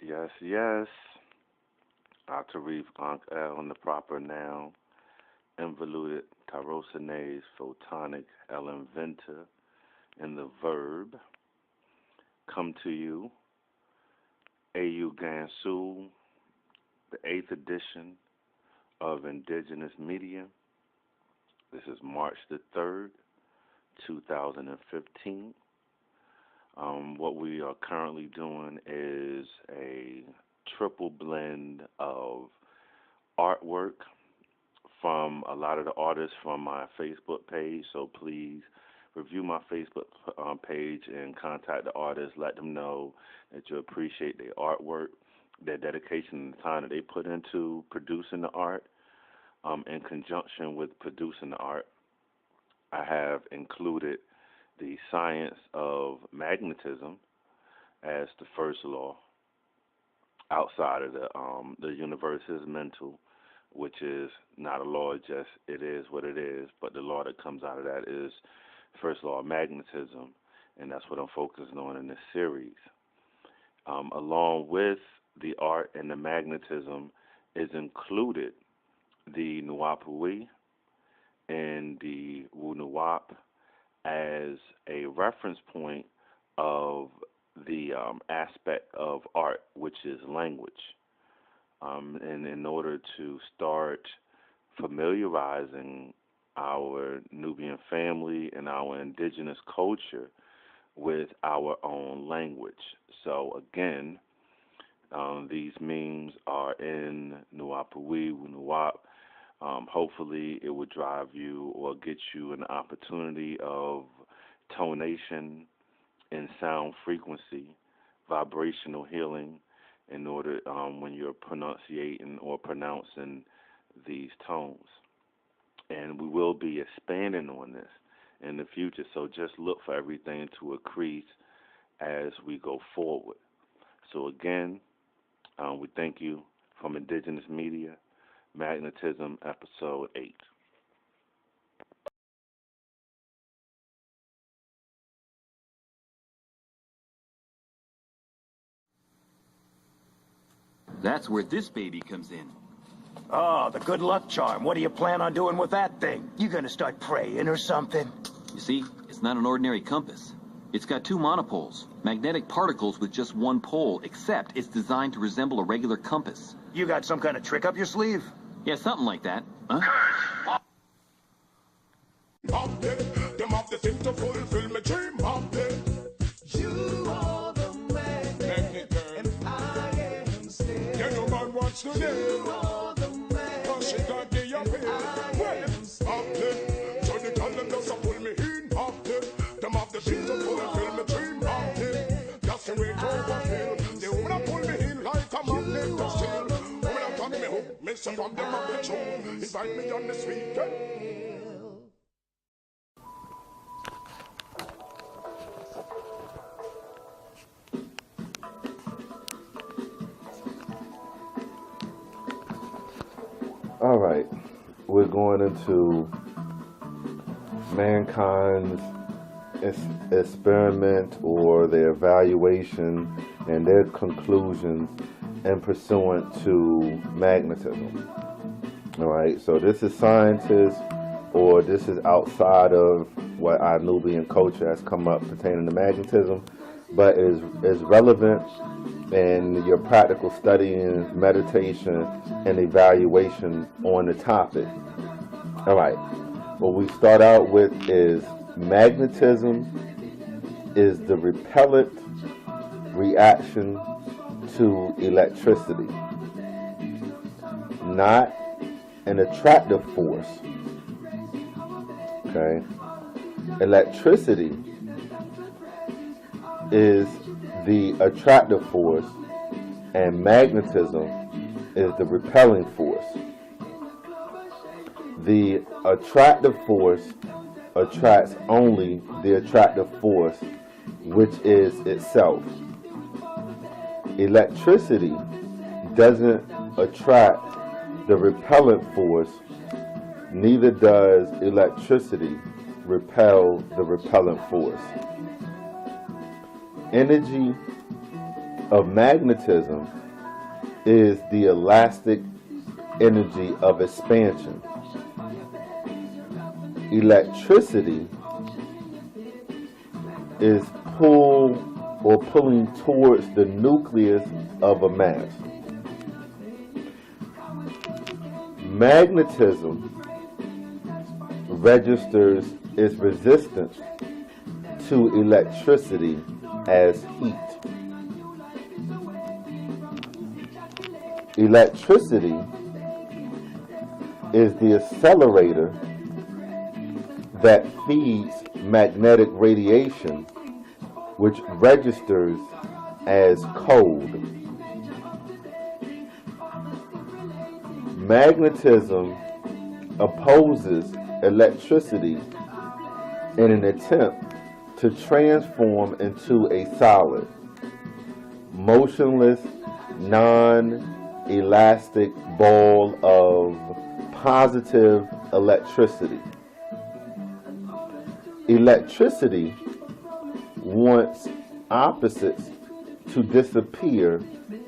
Yes, yes. I.TEREF, ANKH-EL in the proper noun, involuted tyrosinase photonic L inventor in the verb. Come to you, AU GANSUL, the 8th edition of Indigenous Media. This is March the 3rd, 2015. What we are currently doing is a triple blend of artwork from a lot of the artists from my Facebook page. So please review my Facebook page and contact the artists. Let them know that you appreciate their artwork, their dedication and the time that they put into producing the art. In conjunction with producing the art, I have included the science of magnetism as the first law. Outside of the universe is mental, which is not a law, just it is what it is. But the law that comes out of that is first law of magnetism, and that's what I'm focusing on in this series. Along with the art and the magnetism is included the NUWAUPUYEE and the NUWAUP as a reference point of the aspect of art, which is language. And in order to start familiarizing our Nubian family and our indigenous culture with our own language. So again, these memes are in NUWAUPUYEE, NUWAUP. Hopefully it will drive you or get you an opportunity of tonation and sound frequency, vibrational healing in order when you're pronunciating or pronouncing these tones. And we will be expanding on this in the future, so just look for everything to increase as we go forward. So again, we thank you from Indigenous Media, Magnetism, Episode 8. That's where this baby comes in. Oh, the good luck charm. What do you plan on doing with that thing? You gonna start praying or something? You see, it's not an ordinary compass. It's got two monopoles, magnetic particles with just one pole, except it's designed to resemble a regular compass. You got some kind of trick up your sleeve? Yeah, something like that. Huh? Them have the thing to fulfill my dream. You are the magnet, and I am still. Yeah, no man wants to live. You are the magnet, cause she got the appeal. So they tell them just to pull me in. Them have the thing to fulfill my dream. Just the way to fulfill. They wanna pull me in like a magnet to steal. Wanna turn me hook, make some of them have the show. Invite me on this weekend. All right, we're going into mankind's experiment or their evaluation and their conclusions in pursuant to magnetism. All right, so this is scientists, or this is outside of what our Nubian culture has come up pertaining to magnetism, but is relevant in your practical studying, meditation, and evaluation on the topic. All right, what we start out with is magnetism is the repellent reaction to electricity, not an attractive force. Okay, electricity is the attractive force, and magnetism is the repelling force. The attractive force attracts only the attractive force, which is itself. Electricity doesn't attract the repellent force, neither does electricity repel the repellent force. Energy of magnetism is the elastic energy of expansion. Electricity is pulling towards the nucleus of a mass. Magnetism registers its resistance to electricity as heat. Electricity is the accelerator that feeds magnetic radiation, which registers as cold. Magnetism opposes electricity in an attempt to transform into a solid, motionless, non-elastic ball of positive electricity. Electricity wants opposites to disappear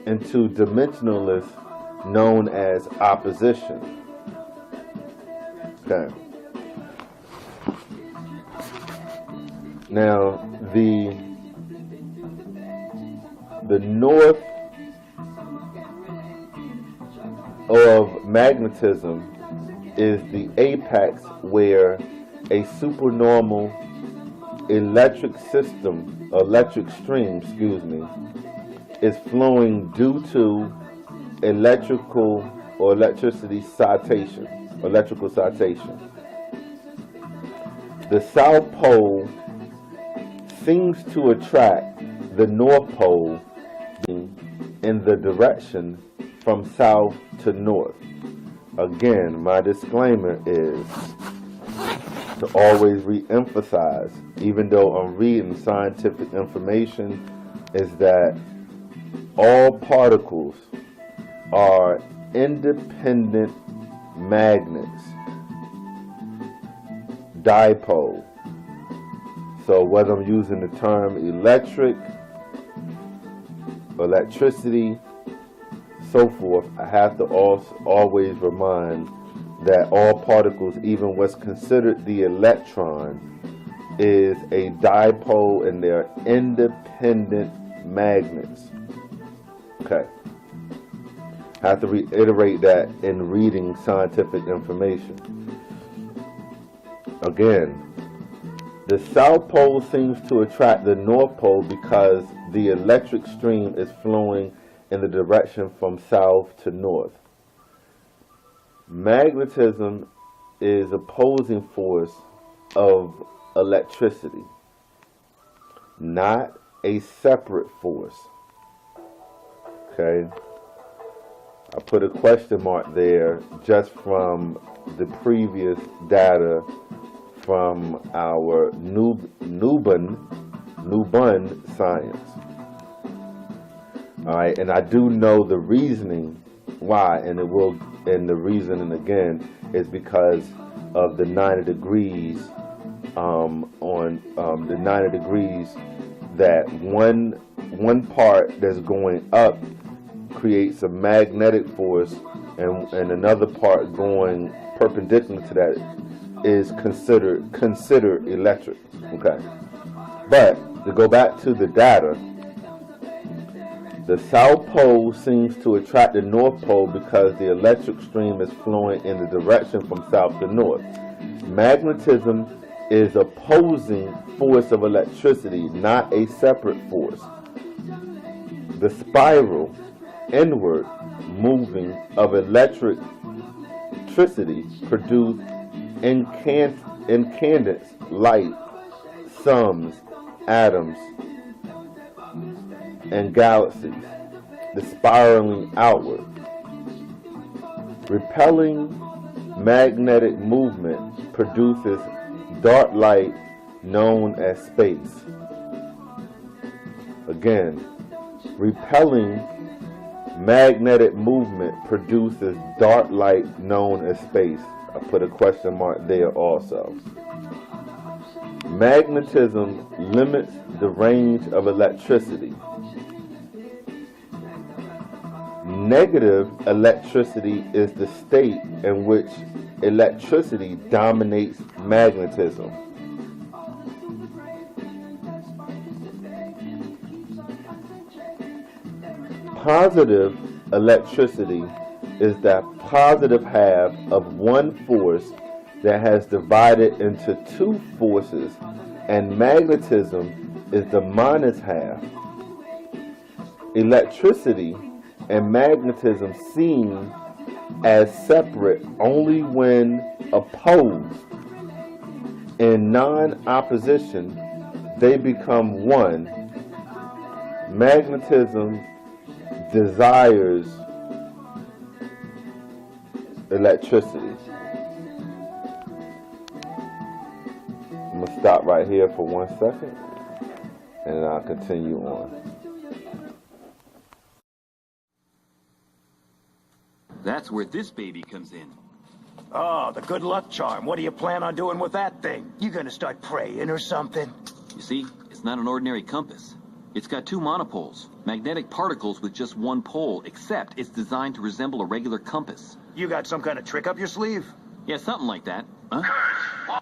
into dimensionless, known as opposition. Okay. Now, the north of magnetism is the apex where a supernormal electric stream, is flowing due to electrical citation. The South Pole seems to attract the North Pole in the direction from south to north. Again, my disclaimer is to always re-emphasize, even though I'm reading scientific information, is that all particles are independent magnets, dipole. So whether I'm using the term electricity, so forth, I have to always remind that all particles, even what's considered the electron, is a dipole and they're independent magnets. Okay. I have to reiterate that in reading scientific information. Again, the South Pole seems to attract the North Pole because the electric stream is flowing in the direction from south to north. Magnetism is opposing force of electricity, not a separate force. Okay? I put a question mark there just from the previous data from our Nuban science. Alright, and I do know the reasoning why, and the reasoning again is because of the 90 degrees the 90 degrees, that one part that's going up creates a magnetic force, and another part going perpendicular to that is considered electric. Okay, but to go back to the data, the South Pole seems to attract the North Pole because the electric stream is flowing in the direction from south to north. Magnetism is opposing force of electricity, not a separate force. The spiral inward moving of electricity produce incandescent light, suns, atoms, and galaxies, the spiraling outward. Repelling magnetic movement produces dark light known as space. Again, repelling magnetic movement produces dark light known as space. I put a question mark there also. Magnetism limits the range of electricity. Negative electricity is the state in which electricity dominates magnetism. Positive electricity is that positive half of one force that has divided into two forces, and magnetism is the minus half. Electricity and magnetism seem as separate only when opposed. In non-opposition, they become one. Magnetism desires electricity. I'm going to stop right here for 1 second, and then I'll continue on. That's where this baby comes in. Oh, the good luck charm. What do you plan on doing with that thing? You gonna start praying or something? You see, it's not an ordinary compass. It's got two monopoles, magnetic particles with just one pole, except it's designed to resemble a regular compass. You got some kind of trick up your sleeve? Yeah, something like that. Huh?